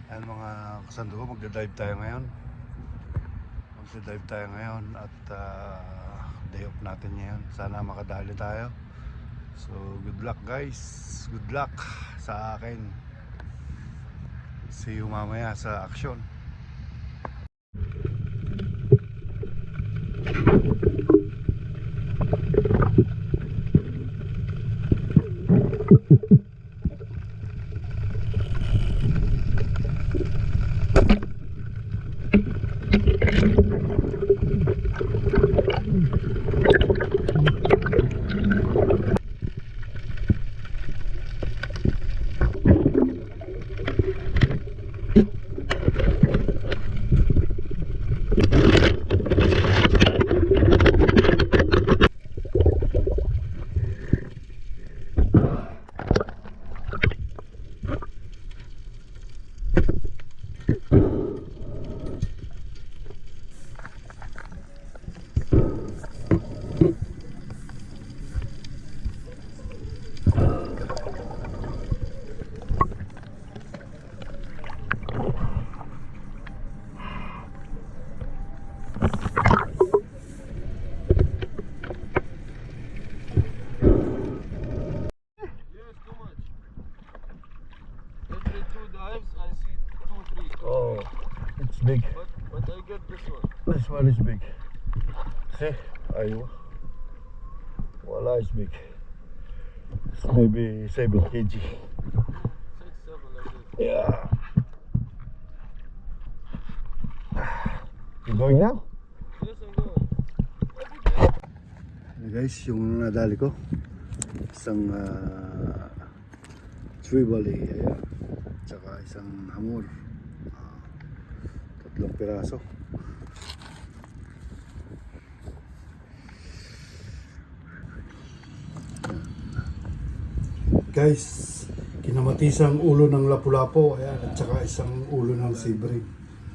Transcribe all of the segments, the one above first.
Ayan mga kasando ko, magda-dive tayo ngayon. At day off natin ngayon. Sana makadali tayo. So good luck guys. Good luck sa akin. See you mamaya sa action. Oh, it's big. But I get this one. This one is big. See? Ayun. Wala is big. It's maybe 7 kg. 6, 7 like this. Yeah. You going now? Yes, I'm going. Hey guys, yung nadali ko. Isang tribally. Ayan. Tsaka isang hamor. Tatlong piraso. Guys, kinamatisang ulo ng lapu-lapu, ayan, at saka isang ulo ng sibrim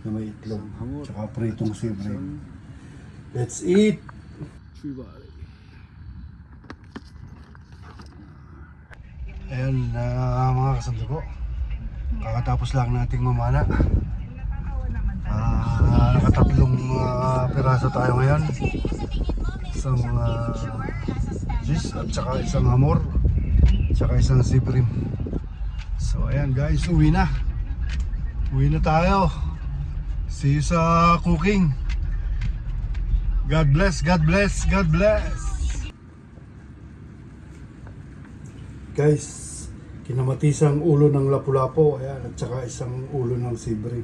na may itlog, tsaka pritong sibrim. Let's eat! Ayan, mga kasando ko, kakatapos lang nating mamana. Nakatatlong piraso tayo ngayon. Isang gis at saka isang hamor, tsaka isang sibrim. So ayan guys, uwi na tayo. See you sa cooking. God bless, God bless, God bless. Guys, kinamatisang ulo ng lapu-lapu, ayan, at saka isang ulo ng sibrim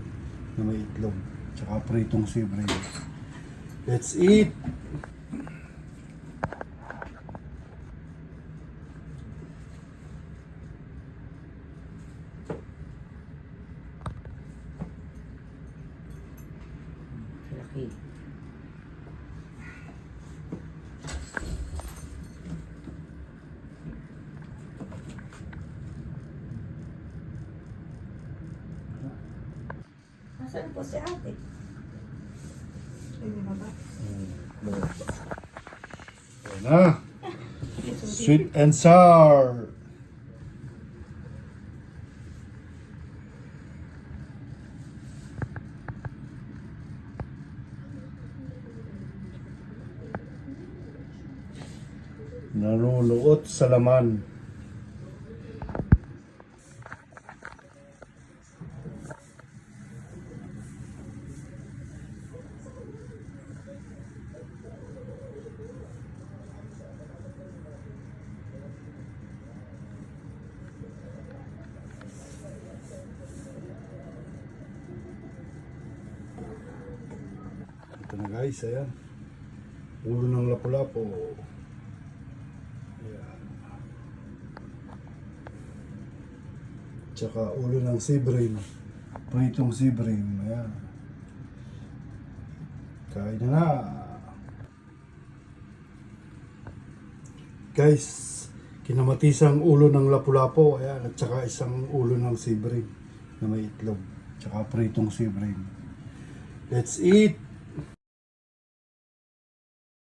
na may itlog, tsaka pritong sibrim. Let's eat! Nasaan po si ate? Pwede ba? Ayan na. Sweet and sour. Naluluot sa laman. Ito na guys, ayan. Ulo ng lapu-lapu. Ayan. Tsaka ulo ng sibrim. Pritong sibrim. Ayan. Kain na na. Guys, kinamatisang ulo ng lapu-lapu. Ayan. At tsaka isang ulo ng sibrim na may itlog. Tsaka pritong sibrim. Let's eat!